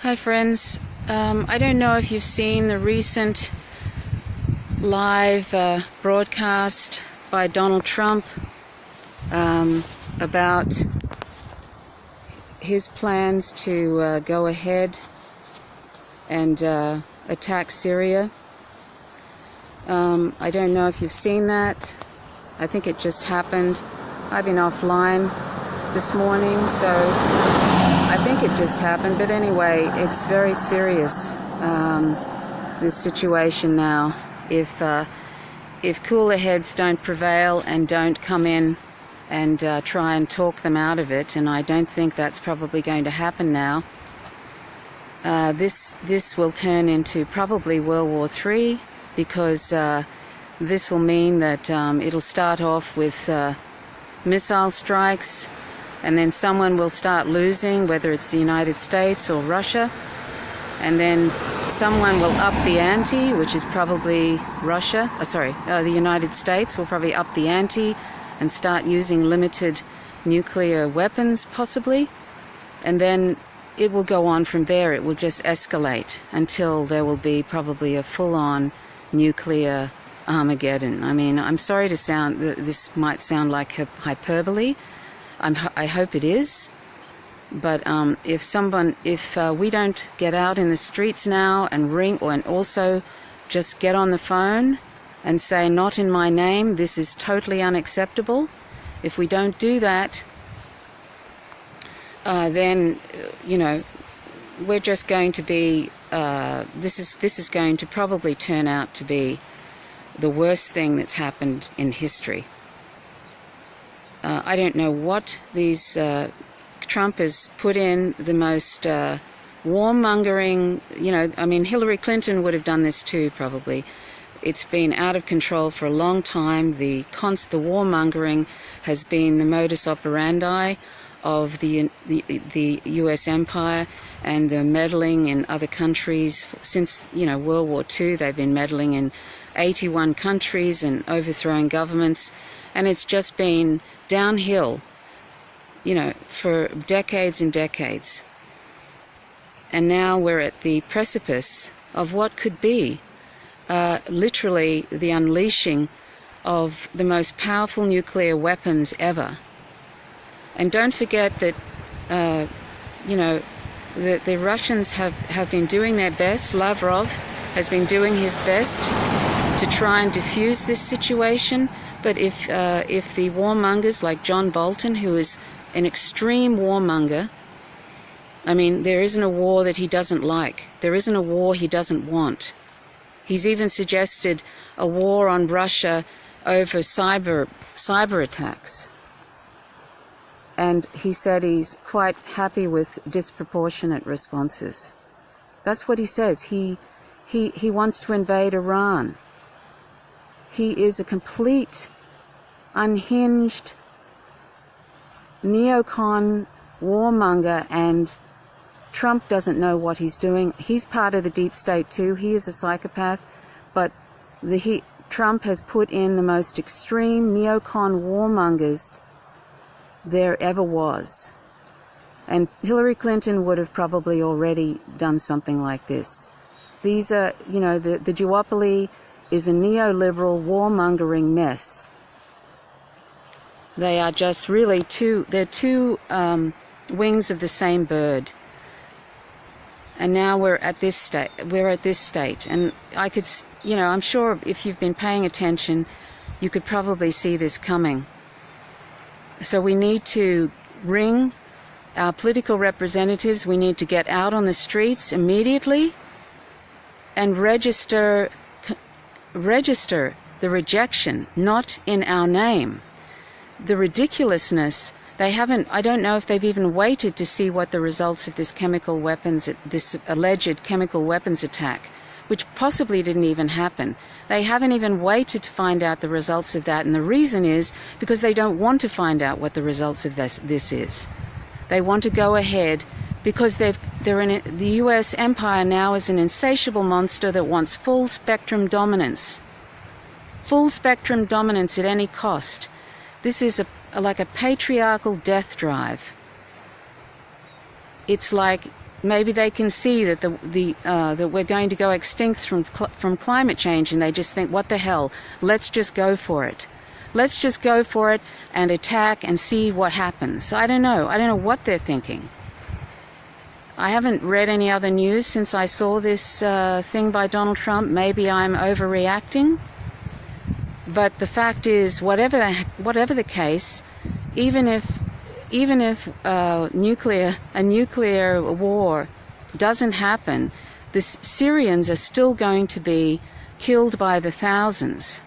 Hi friends, I don't know if you've seen the recent live broadcast by Donald Trump about his plans to go ahead and attack Syria. I don't know if you've seen that. I think it just happened. I've been offline this morning, so I think it just happened. But anyway, it's very serious, this situation now. If cooler heads don't prevail and don't come in and try and talk them out of it, and I don't think that's probably going to happen now, this will turn into probably World War III, because this will mean that it'll start off with missile strikes, and then someone will start losing, whether it's the United States or Russia, and then someone will up the ante, which is probably Russia. The United States will probably up the ante and start using limited nuclear weapons, possibly, and then it will go on from there. It will just escalate until there will be probably a full-on nuclear Armageddon. I mean, I'm sorry to sound, this might sound like hyperbole. I hope it is, but if we don't get out in the streets now and ring, and also just get on the phone and say, "Not in my name, this is totally unacceptable," if we don't do that, then we're just going to be this is going to probably turn out to be the worst thing that's happened in history. I don't know what these Trump has put in, the most warmongering, I mean, Hillary Clinton would have done this too, probably. It's been out of control for a long time. The warmongering has been the modus operandi of the U.S. empire, and the meddling in other countries since World War II. They've been meddling in 81 countries and overthrowing governments, and it's just been downhill, for decades and decades. And now we're at the precipice of what could be literally the unleashing of the most powerful nuclear weapons ever. And don't forget that, the Russians have been doing their best. Lavrov has been doing his best to try and diffuse this situation. But if the warmongers like John Bolton, who is an extreme warmonger, I mean, there isn't a war that he doesn't like. There isn't a war he doesn't want. He's even suggested a war on Russia over cyber attacks. And he said he's quite happy with disproportionate responses. That's what he says. He wants to invade Iran. He is a complete, unhinged, neocon warmonger, and Trump doesn't know what he's doing. He's part of the deep state too. He is a psychopath, but Trump has put in the most extreme neocon warmongers there ever was. And Hillary Clinton would have probably already done something like this. These are, the duopoly is a neoliberal warmongering mess. They are just really they're two wings of the same bird. And now we're at this state. And I could, I'm sure if you've been paying attention, you could probably see this coming. So we need to ring our political representatives. We need to get out on the streets immediately and register the rejection, not in our name. The ridiculousness, I don't know if they've even waited to see what the results of this alleged chemical weapons attack, which possibly didn't even happen. They haven't even waited to find out the results of that, and the reason is because they don't want to find out what the results of this is. They want to go ahead because the U.S. empire now is an insatiable monster that wants full spectrum dominance. Full spectrum dominance at any cost. This is like a patriarchal death drive. It's like maybe they can see that that we're going to go extinct from climate change, and they just think, what the hell, let's just go for it. Let's just go for it and attack and see what happens. I don't know what they're thinking. I haven't read any other news since I saw this thing by Donald Trump. Maybe I'm overreacting. But the fact is, whatever the case, even if a nuclear war doesn't happen, the Syrians are still going to be killed by the thousands,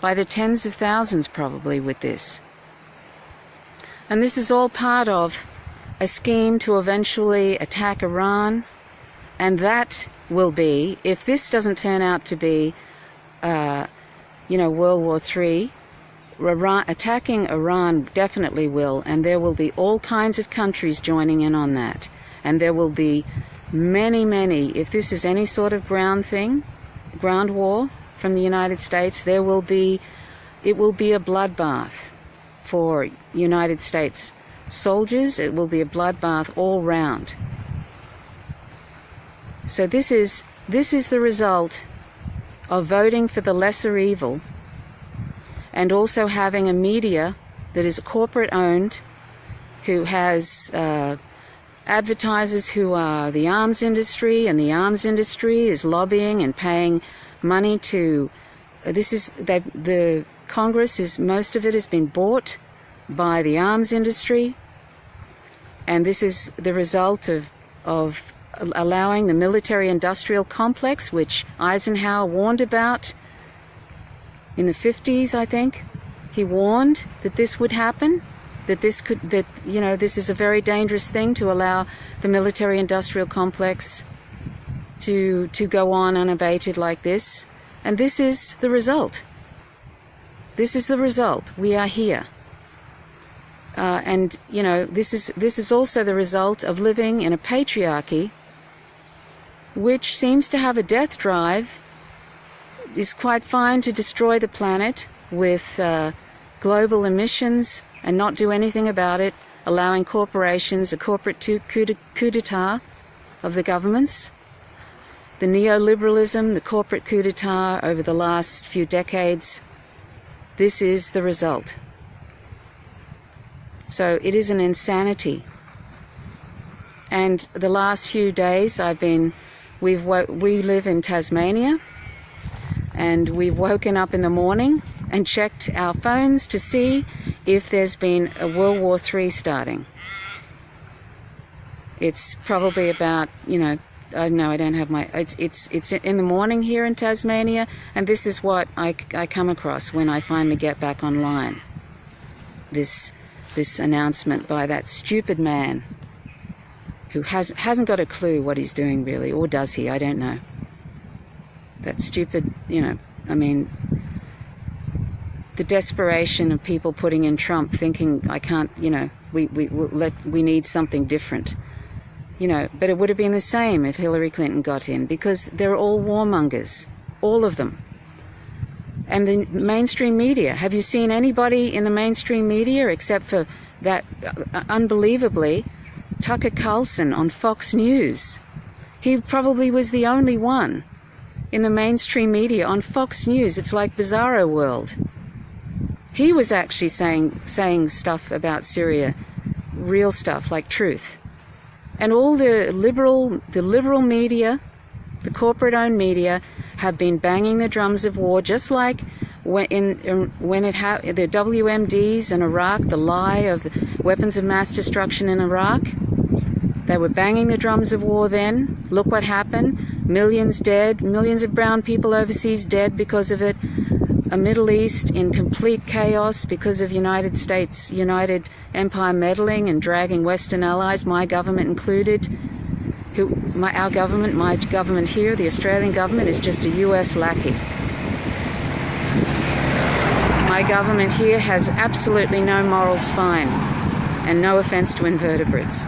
by the tens of thousands probably with this. And this is all part of a scheme to eventually attack Iran, and that will be, if this doesn't turn out to be, World War III, attacking Iran definitely will, and there will be all kinds of countries joining in on that. And there will be many, if this is any sort of ground war from the United States, it will be a bloodbath for United States soldiers. It will be a bloodbath all round. So this is the result of voting for the lesser evil, and also having a media that is corporate owned, who has advertisers who are the arms industry, and the arms industry is lobbying and paying money to the Congress is, most of it has been bought by the arms industry, and this is the result of allowing the military-industrial complex, which Eisenhower warned about in the 50s, I think. He warned that this would happen, that this is a very dangerous thing to allow the military-industrial complex to go on unabated like this. And this is the result. This is the result. We are here. This is also the result of living in a patriarchy which seems to have a death drive, is quite fine to destroy the planet with global emissions and not do anything about it, allowing corporations, a corporate coup d'etat of the governments. The neoliberalism, the corporate coup d'etat over the last few decades, this is the result. So it is an insanity. And the last few days we live in Tasmania, and we've woken up in the morning and checked our phones to see if there's been a World War III starting. It's probably about, I don't have my, it's in the morning here in Tasmania, and this is what I come across when I finally get back online. This announcement by that stupid man who hasn't got a clue what he's doing really, or does he? I don't know. That stupid, the desperation of people putting in Trump, thinking I can't, we need something different. But it would have been the same if Hillary Clinton got in, because they're all warmongers, all of them. And the mainstream media, have you seen anybody in the mainstream media except for that, unbelievably, Tucker Carlson on Fox News? He probably was the only one in the mainstream media on Fox News. It's like Bizarro World. He was actually saying stuff about Syria, real stuff, like truth. And all the liberal media, the corporate-owned media, have been banging the drums of war, just like when the WMDs in Iraq, the lie of the weapons of mass destruction in Iraq. They were banging the drums of war then. Look what happened. Millions dead, millions of brown people overseas dead because of it. A Middle East in complete chaos because of United Empire meddling and dragging Western allies, my government included. My government here, the Australian government, is just a US lackey. My government here has absolutely no moral spine, and no offense to invertebrates.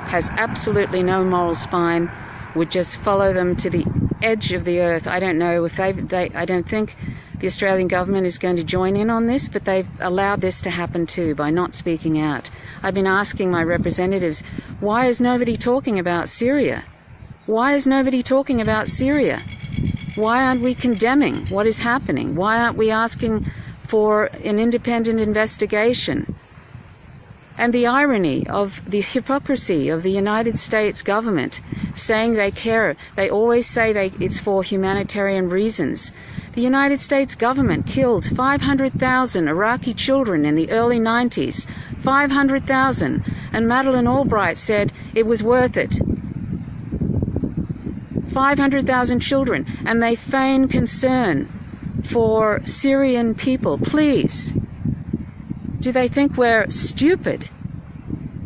Has absolutely no moral spine, would just follow them to the edge of the earth. I don't know if I don't think the Australian government is going to join in on this, but they've allowed this to happen too by not speaking out. I've been asking my representatives, why is nobody talking about Syria? Why is nobody talking about Syria? Why aren't we condemning what is happening? Why aren't we asking for an independent investigation? And the irony of the hypocrisy of the United States government saying they care, they always say it's for humanitarian reasons. The United States government killed 500,000 Iraqi children in the early 90s. 500,000. And Madeleine Albright said it was worth it. 500,000 children. And they feign concern for Syrian people. Please. Do they think we're stupid?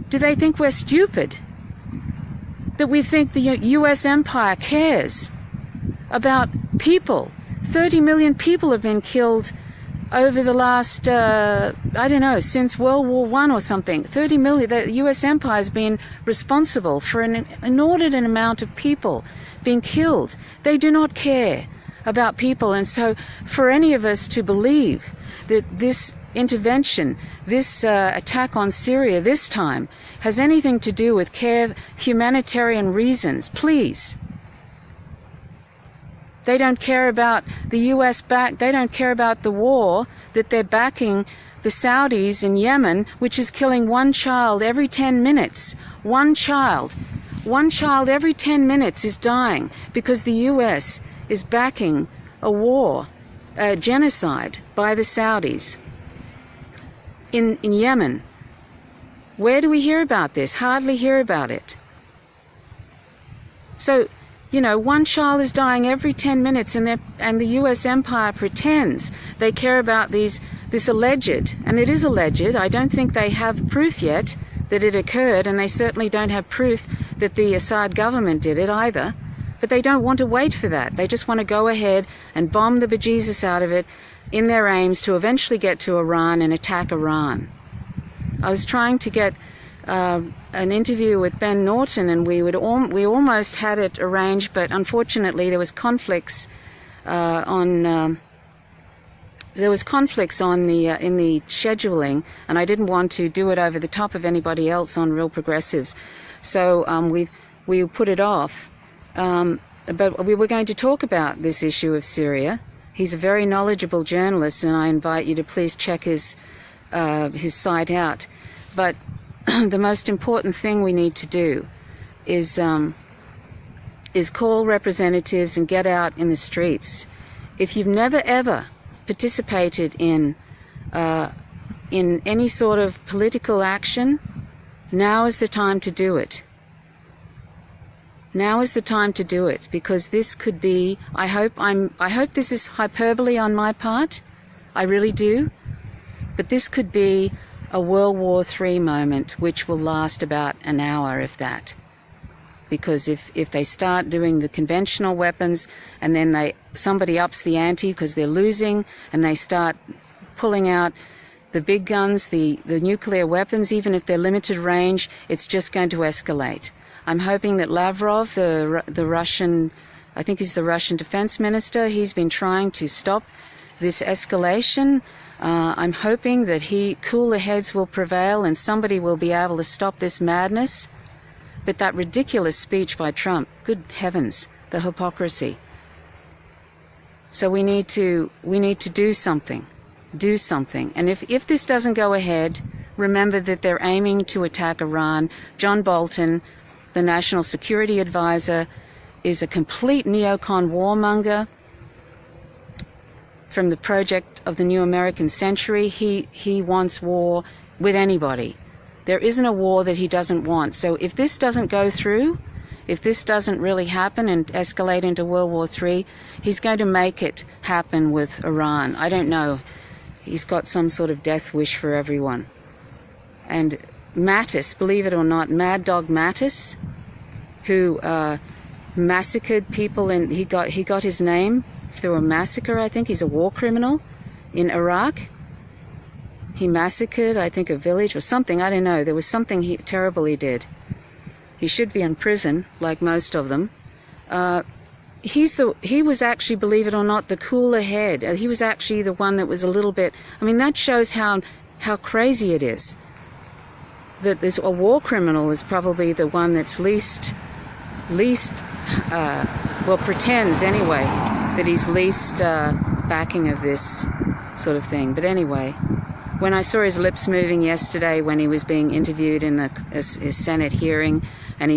Do they think we're stupid? That we think the US empire cares about people? 30 million people have been killed over the last, I don't know, since World War I or something. 30 million, the US empire has been responsible for an inordinate amount of people being killed. They do not care about people. And so for any of us to believe that this intervention, this attack on Syria this time, has anything to do with humanitarian reasons, please. They don't care about the US they don't care about the war that they're backing the Saudis in Yemen, which is killing one child every 10 minutes. One child every 10 minutes is dying because the US is backing a war, a genocide by the Saudis in Yemen. Where do we hear about this? Hardly hear about it. So, you know, one child is dying every 10 minutes, and the US empire pretends they care about this alleged, and it is alleged. I don't think they have proof yet that it occurred, and they certainly don't have proof that the Assad government did it either. But they don't want to wait for that. They just want to go ahead and bomb the bejesus out of it in their aims to eventually get to Iran and attack Iran. I was trying to get an interview with Ben Norton, and we almost had it arranged, but unfortunately there was conflicts in the scheduling, and I didn't want to do it over the top of anybody else on Real Progressives, so we put it off. But we were going to talk about this issue of Syria. He's a very knowledgeable journalist, and I invite you to please check his site out. But the most important thing we need to do is call representatives and get out in the streets. If you've never ever participated in any sort of political action, now is the time to do it. Now is the time to do it, because this could be, I hope this is hyperbole on my part, I really do, but this could be a World War III moment, which will last about an hour, if that. Because if they start doing the conventional weapons, and then somebody ups the ante because they're losing, and they start pulling out the big guns, the nuclear weapons, even if they're limited range, it's just going to escalate. I'm hoping that Lavrov, the Russian, I think he's the Russian defense minister, he's been trying to stop this escalation. I'm hoping that cooler heads will prevail and somebody will be able to stop this madness. But that ridiculous speech by Trump, good heavens, the hypocrisy. So we need to do something. Do something. And if this doesn't go ahead, remember that they're aiming to attack Iran. John Bolton, the National Security Advisor, is a complete neocon warmonger from the project of the New American Century. He wants war with anybody. There isn't a war that he doesn't want. So if this doesn't go through, if this doesn't really happen and escalate into World War III, he's going to make it happen with Iran. I don't know. He's got some sort of death wish for everyone. And Mattis, believe it or not, Mad Dog Mattis, who massacred people, and he got his name through a massacre, I think. He's a war criminal in Iraq. He massacred, I think, a village or something. I don't know. There was something terrible he did. He should be in prison, like most of them. he was actually, believe it or not, the cooler head. He was actually the one that was a little bit, I mean, that shows how crazy it is. That there's a war criminal is probably the one that's least, well, pretends anyway, that he's least backing of this sort of thing. But anyway, when I saw his lips moving yesterday when he was being interviewed in his Senate hearing, and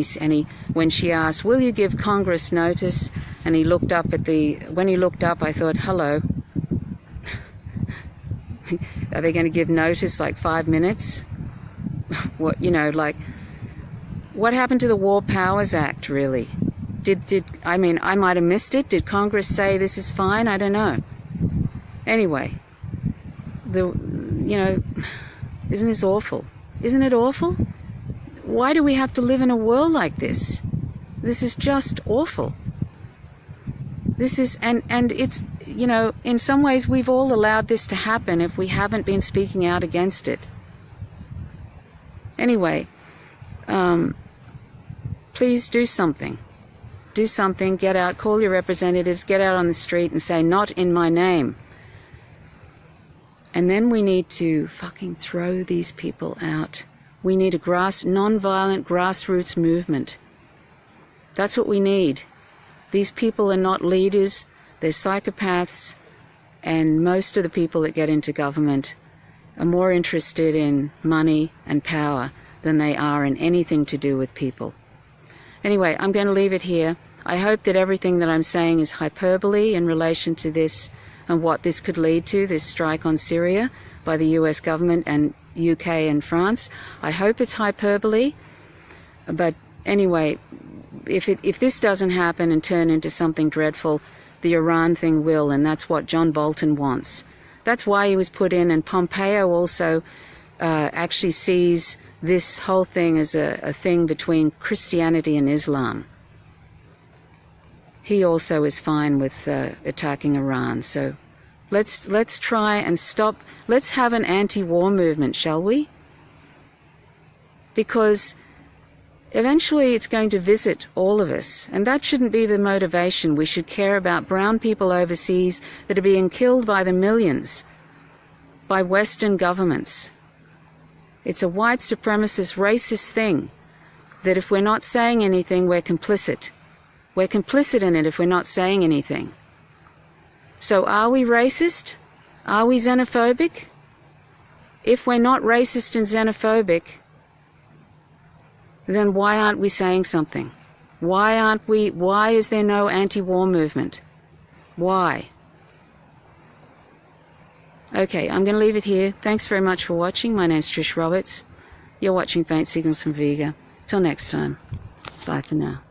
when she asked, "Will you give Congress notice?" and he looked up when he looked up, I thought, hello, are they going to give notice like 5 minutes? What, like, what happened to the War Powers Act, really? I mean, I might have missed it. Did Congress say this is fine? I don't know. Anyway, isn't this awful? Isn't it awful? Why do we have to live in a world like this? This is just awful. This is, and it's, in some ways we've all allowed this to happen if we haven't been speaking out against it. Anyway, please do something. Do something, get out, call your representatives, get out on the street and say, "Not in my name." And then we need to fucking throw these people out. We need a non-violent grassroots movement. That's what we need. These people are not leaders, they're psychopaths, and most of the people that get into government are more interested in money and power than they are in anything to do with people. Anyway, I'm going to leave it here. I hope that everything that I'm saying is hyperbole in relation to this and what this could lead to, this strike on Syria by the US government and UK and France. I hope it's hyperbole, but anyway, if this doesn't happen and turn into something dreadful, the Iran thing will, and that's what John Bolton wants. That's why he was put in, and Pompeo also actually sees this whole thing as a thing between Christianity and Islam. He also is fine with attacking Iran. So let's try and stop. Let's have an anti-war movement, shall we? Because eventually it's going to visit all of us, and that shouldn't be the motivation. We should care about brown people overseas that are being killed by the millions by Western governments. It's a white supremacist, racist thing that if we're not saying anything, we're complicit. We're complicit in it if we're not saying anything. So are we racist? Are we xenophobic? If we're not racist and xenophobic, then why aren't we saying something? Why is there no anti-war movement? Why? Okay, I'm going to leave it here. Thanks very much for watching. My name's Trish Roberts. You're watching Faint Signals from Vega. Till next time. Bye for now.